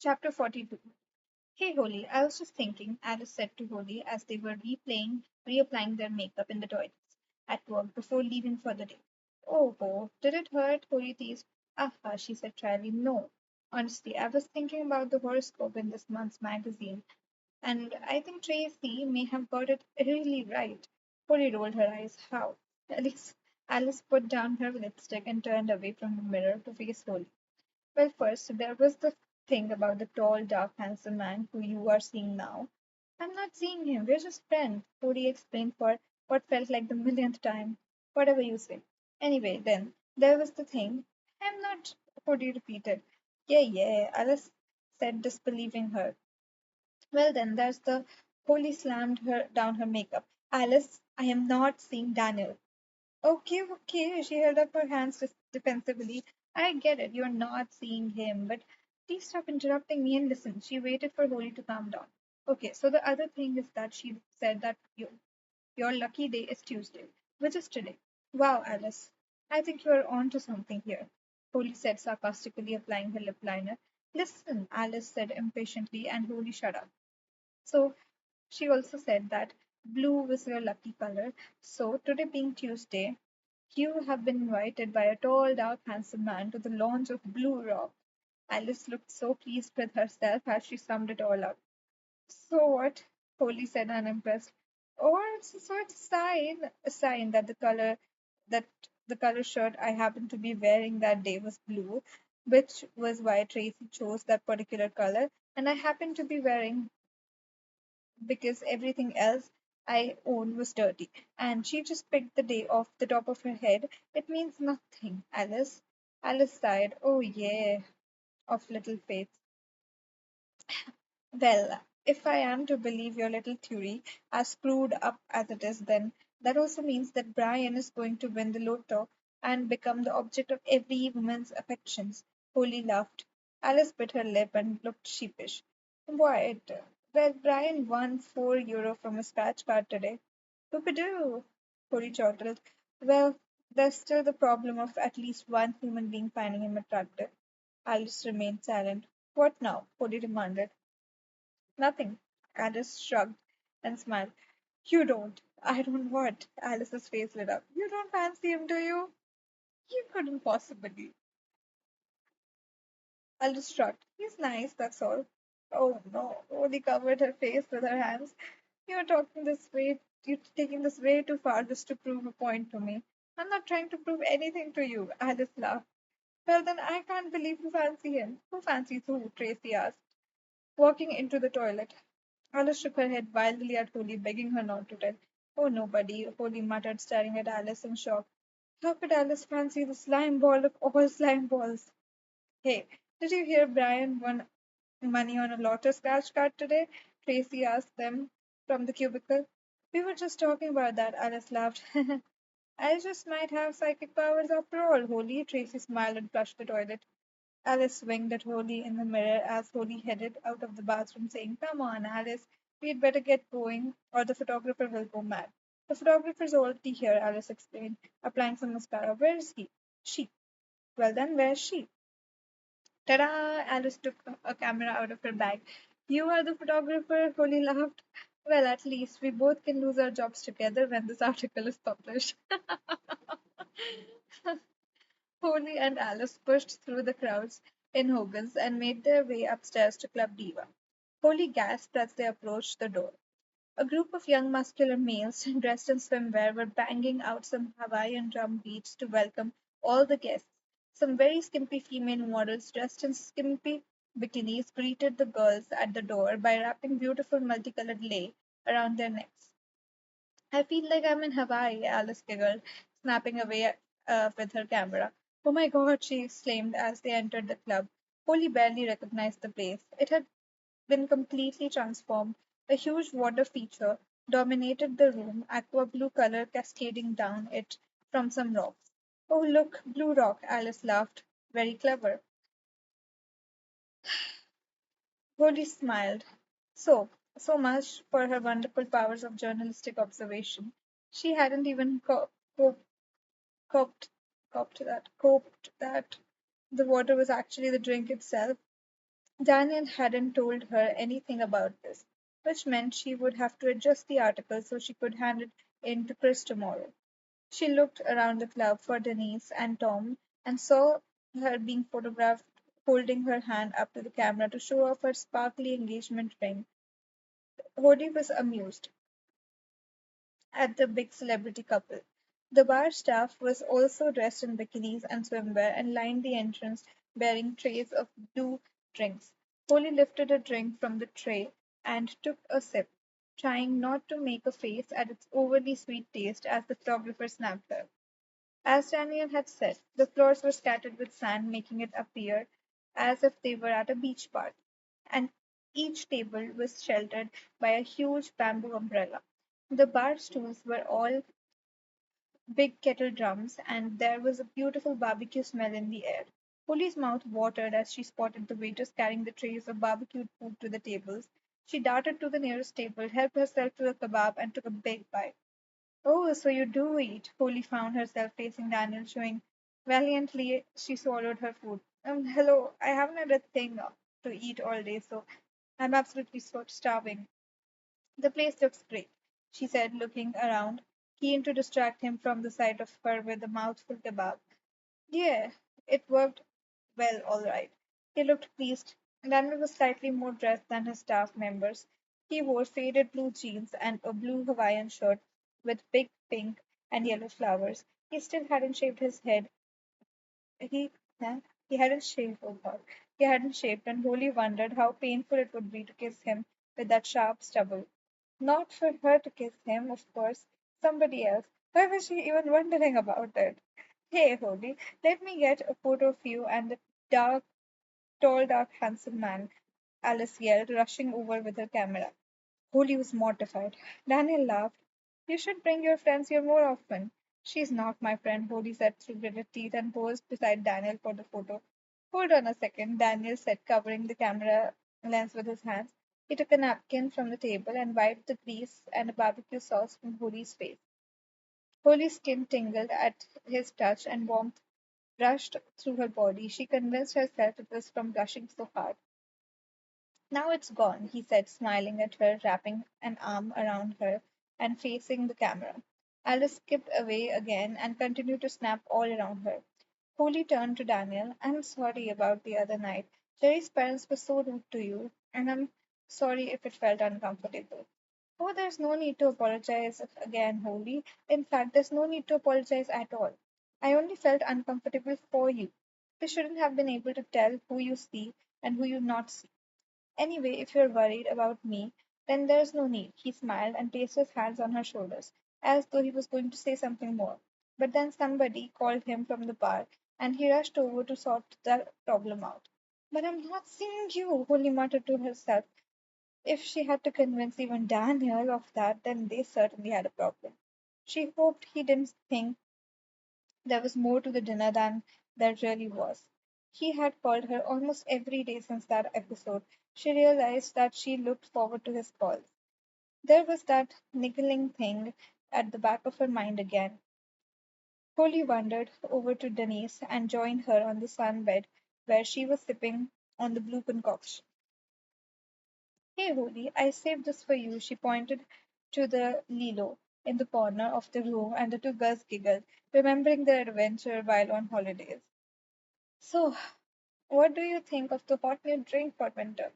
Chapter 42. Hey Holly, I was just thinking, Alice said to Holly as they were reapplying their makeup in the toilets at work before leaving for the day. Oh, did it hurt? Holly teased. Aha, she said dryly. No. Honestly, I was thinking about the horoscope in this month's magazine, and I think Tracy may have got it really right. Holly rolled her eyes. How? Alice put down her lipstick and turned away from the mirror to face Holly. Well, first, there was the thing about the tall, dark, handsome man who you are seeing now. I'm not seeing him. We're just friends, Cody explained for what felt like the millionth time. Whatever you say. Anyway, then, there was the thing. I'm not, Cody repeated. Yeah, Alice said, disbelieving her. Well, then, there's the Holy slammed her down her makeup. Alice, I am not seeing Daniel. Okay. She held up her hands defensively. I get it. You're not seeing him, but please stop interrupting me and listen. She waited for Holly to calm down. Okay, so the other thing is that she said that your lucky day is Tuesday, which is today. Wow, Alice. I think you're on to something here, Holly said sarcastically, applying her lip liner. Listen, Alice said impatiently, and Holly shut up. So she also said that blue was your lucky color. So today being Tuesday, you have been invited by a tall, dark, handsome man to the launch of Blue Rock. Alice looked so pleased with herself as she summed it all up. So what? Polly said, unimpressed. So it's a sign that that the color shirt I happened to be wearing that day was blue, which was why Tracy chose that particular color, and I happened to be wearing because everything else I own was dirty. And she just picked the day off the top of her head. It means nothing, Alice. Alice sighed. Oh, yeah, of little faith. Well, if I am to believe your little theory, as screwed up as it is, then that also means that Brian is going to win the lotto and become the object of every woman's affections. Polly laughed. Alice bit her lip and looked sheepish. What? Well, Brian won €4 from a scratch card today. Whoopidoo! Polly chortled. Well, there's still the problem of at least one human being finding him attractive. Alice remained silent. What now? Polly demanded. Nothing. Alice shrugged and smiled. You don't. I don't what? Alice's face lit up. You don't fancy him, do you? You couldn't possibly. Alice shrugged. He's nice, that's all. Oh no. Odie covered her face with her hands. You're talking this way. You're taking this way too far just to prove a point to me. I'm not trying to prove anything to you. Alice laughed. Well, then I can't believe you fancy him. Who fancies who? Tracy asked, walking into the toilet. Alice shook her head wildly at Holly, begging her not to tell. Oh, nobody, Holly muttered, staring at Alice in shock. How could Alice fancy the slime ball of all slime balls? Hey, did you hear Brian won money on a lotto scratch card today? Tracy asked them from the cubicle. We were just talking about that, Alice laughed. I just might have psychic powers after all, Holly. Tracy smiled and flushed the toilet. Alice winked at Holly in the mirror as Holly headed out of the bathroom, saying, Come on, Alice, we'd better get going, or the photographer will go mad. The photographer's already here, Alice explained, applying some mascara. Where is he? She. Well, then, where's she? Ta-da! Alice took a camera out of her bag. You are the photographer, Holly laughed. Well, at least we both can lose our jobs together when this article is published. Holly and Alice pushed through the crowds in Hogan's and made their way upstairs to Club Diva. Holly gasped as they approached the door. A group of young muscular males dressed in swimwear were banging out some Hawaiian drum beats to welcome all the guests. Some very skimpy female models dressed in skimpy bikinis greeted the girls at the door by wrapping beautiful multicolored lei around their necks. I feel like I'm in Hawaii, Alice giggled, snapping away with her camera. Oh my god, she exclaimed as they entered the club. Polly barely recognized the place. It had been completely transformed. A huge water feature dominated the room, aqua blue color cascading down it from some rocks. Oh, look, Blue Rock, Alice laughed. Very clever. Polly smiled. So much for her wonderful powers of journalistic observation. She hadn't even coped, coped that the water was actually the drink itself. Daniel hadn't told her anything about this, which meant she would have to adjust the article so she could hand it in to Chris tomorrow. She looked around the club for Denise and Tom and saw her being photographed holding her hand up to the camera to show off her sparkly engagement ring. Hody was amused at the big celebrity couple. The bar staff was also dressed in bikinis and swimwear and lined the entrance bearing trays of blue drinks. Holly lifted a drink from the tray and took a sip, trying not to make a face at its overly sweet taste as the photographer snapped her. As Daniel had said, the floors were scattered with sand, making it appear as if they were at a beach party, and each table was sheltered by a huge bamboo umbrella. The bar stools were all big kettle drums, and there was a beautiful barbecue smell in the air. Polly's mouth watered as she spotted the waiters carrying the trays of barbecued food to the tables. She darted to the nearest table, helped herself to a kebab, and took a big bite. Oh, so you do eat. Polly found herself facing Daniel, showing valiantly she swallowed her food. Hello, I haven't had a thing to eat all day, so I'm absolutely starving. The place looks great, she said, looking around, keen to distract him from the sight of her with a mouthful kebab. Yeah, it worked well, all right. He looked pleased. Daniel was slightly more dressed than his staff members. He wore faded blue jeans and a blue Hawaiian shirt with big pink and yellow flowers. He still hadn't shaved his head. He, huh? He hadn't shaved, oh God. He hadn't shaved, and Holly wondered how painful it would be to kiss him with that sharp stubble. Not for her to kiss him, of course, somebody else. Why was she even wondering about it? Hey, Holly, let me get a photo of you and the dark, tall, dark, handsome man, Alice yelled, rushing over with her camera. Holly was mortified. Daniel laughed. You should bring your friends here more often. She's not my friend, Holly said through gritted teeth and posed beside Daniel for the photo. Hold on a second, Daniel said, covering the camera lens with his hands. He took a napkin from the table and wiped the grease and barbecue sauce from Holly's face. Holly's skin tingled at his touch and warmth rushed through her body. She convinced herself it was from blushing so hard. Now it's gone, he said, smiling at her, wrapping an arm around her and facing the camera. Alice skipped away again and continued to snap all around her. Holly turned to Daniel. I'm sorry about the other night. Jerry's parents were so rude to you, and I'm sorry if it felt uncomfortable. Oh, there's no need to apologize again, Holly. In fact, there's no need to apologize at all. I only felt uncomfortable for you. You shouldn't have been able to tell who you see and who you not see. Anyway, if you're worried about me, then there's no need. He smiled and placed his hands on her shoulders, as though he was going to say something more. But then somebody called him from the bar, and he rushed over to sort the problem out. But I'm not seeing you, Holly muttered to herself. If she had to convince even Daniel of that, then they certainly had a problem. She hoped he didn't think there was more to the dinner than there really was. He had called her almost every day since that episode. She realized that she looked forward to his calls. There was that niggling thing at the back of her mind again. Holly wandered over to Denise and joined her on the sunbed where she was sipping on the blue concoction. Hey, Holly, I saved this for you. She pointed to the Lilo in the corner of the room, and the two girls giggled, remembering their adventure while on holidays. So, what do you think of the hot new drink for winter?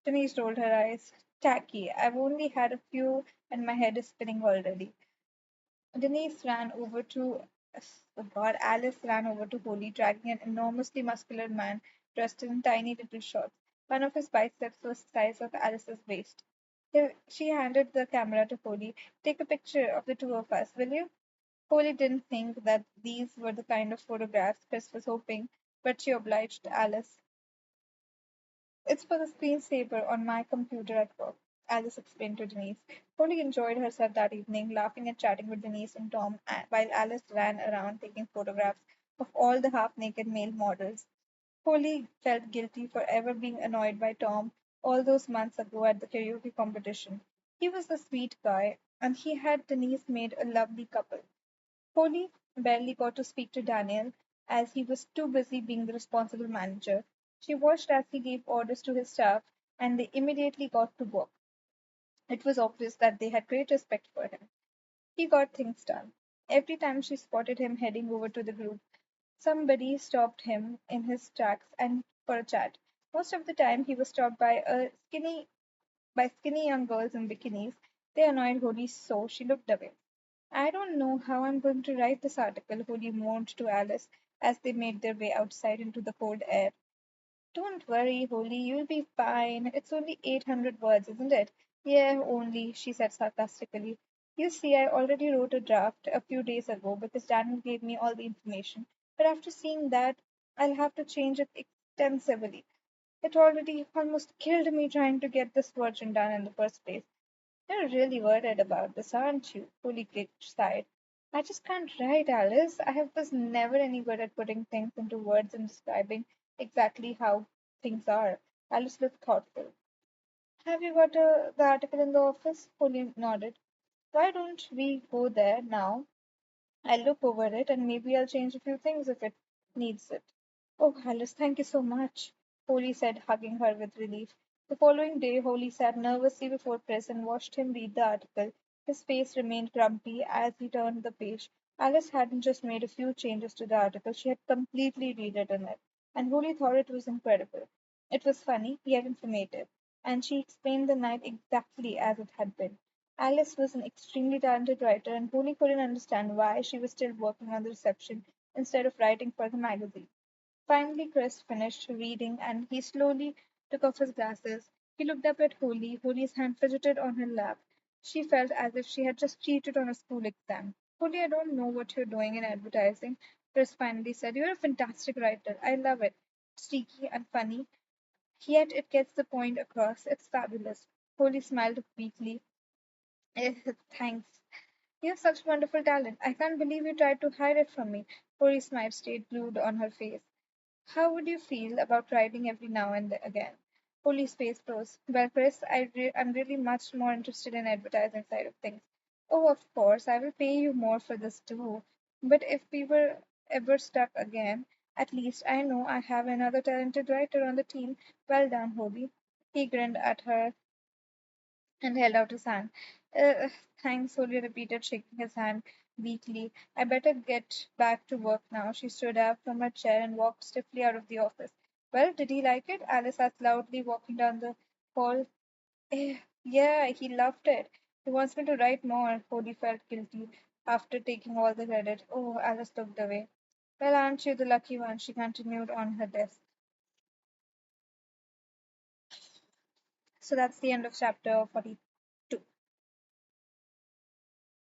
Denise rolled her eyes. Tacky. I've only had a few, and my head is spinning already. Denise ran over to, oh God, Alice ran over to Holly, dragging an enormously muscular man dressed in tiny little shorts. One of his biceps was the size of Alice's waist. She handed the camera to Holly. Take a picture of the two of us, will you? Holly didn't think that these were the kind of photographs Chris was hoping, but she obliged Alice. It's for the screensaver on my computer at work, Alice explained to Denise. Holly enjoyed herself that evening, laughing and chatting with Denise and Tom, while Alice ran around taking photographs of all the half naked male models. Holly felt guilty for ever being annoyed by Tom all those months ago at the karaoke competition. He was the sweet guy, and he had Denise made a lovely couple. Holly barely got to speak to Daniel as he was too busy being the responsible manager. She watched as he gave orders to his staff, and they immediately got to work. It was obvious that they had great respect for him. He got things done. Every time she spotted him heading over to the group, somebody stopped him in his tracks and for a chat. Most of the time, he was stopped by skinny young girls in bikinis. They annoyed Holly so she looked away. I don't know how I'm going to write this article, Holly moaned to Alice as they made their way outside into the cold air. Don't worry, Holly, you'll be fine. It's only 800 words, isn't it? Yeah, only, she said sarcastically. You see, I already wrote a draft a few days ago because Daniel gave me all the information. But after seeing that, I'll have to change it extensively. It already almost killed me trying to get this version done in the first place. You're really worried about this, aren't you? Holly sighed. I just can't write, Alice. Was never any good at putting things into words and describing exactly how things are. Alice looked thoughtful. Have you got the article in the office? Holly nodded. Why don't we go there now? I'll look over it and maybe I'll change a few things if it needs it. Oh, Alice, thank you so much, Holly said, hugging her with relief. The following day, Holly sat nervously before Chris and watched him read the article. His face remained grumpy as he turned the page. Alice hadn't just made a few changes to the article, she had completely rewritten it, and Holly thought it was incredible. It was funny, yet informative, and she explained the night exactly as it had been. Alice was an extremely talented writer, and Holly couldn't understand why she was still working on the reception instead of writing for the magazine. Finally, Chris finished reading and he slowly took off his glasses. He looked up at Holly. Holly's hand fidgeted on her lap. She felt as if she had just cheated on a school exam. Holly, I don't know what you're doing in advertising, Chris finally said. You're a fantastic writer. I love it. Cheeky and funny, yet it gets the point across. It's fabulous. Holly smiled weakly. Eh, thanks. You have such wonderful talent. I can't believe you tried to hide it from me. Holly's smile stayed glued on her face. How would you feel about writing every now and again? Holly's face froze. Well, Chris, I'm really much more interested in advertising side of things. Oh, of course, I will pay you more for this too. But if we were ever stuck again, at least I know I have another talented writer on the team. Well done, Holly. He grinned at her and held out his hand. Thanks, Holly repeated, shaking his hand weakly. I better get back to work now. She stood up from her chair and walked stiffly out of the office. Well, did he like it? Alice asked loudly, walking down the hall. Yeah, he loved it. He wants me to write more. Holly felt guilty after taking all the credit. Oh, Alice looked away. Well, aren't you the lucky one? She continued on her desk. So that's the end of chapter 40.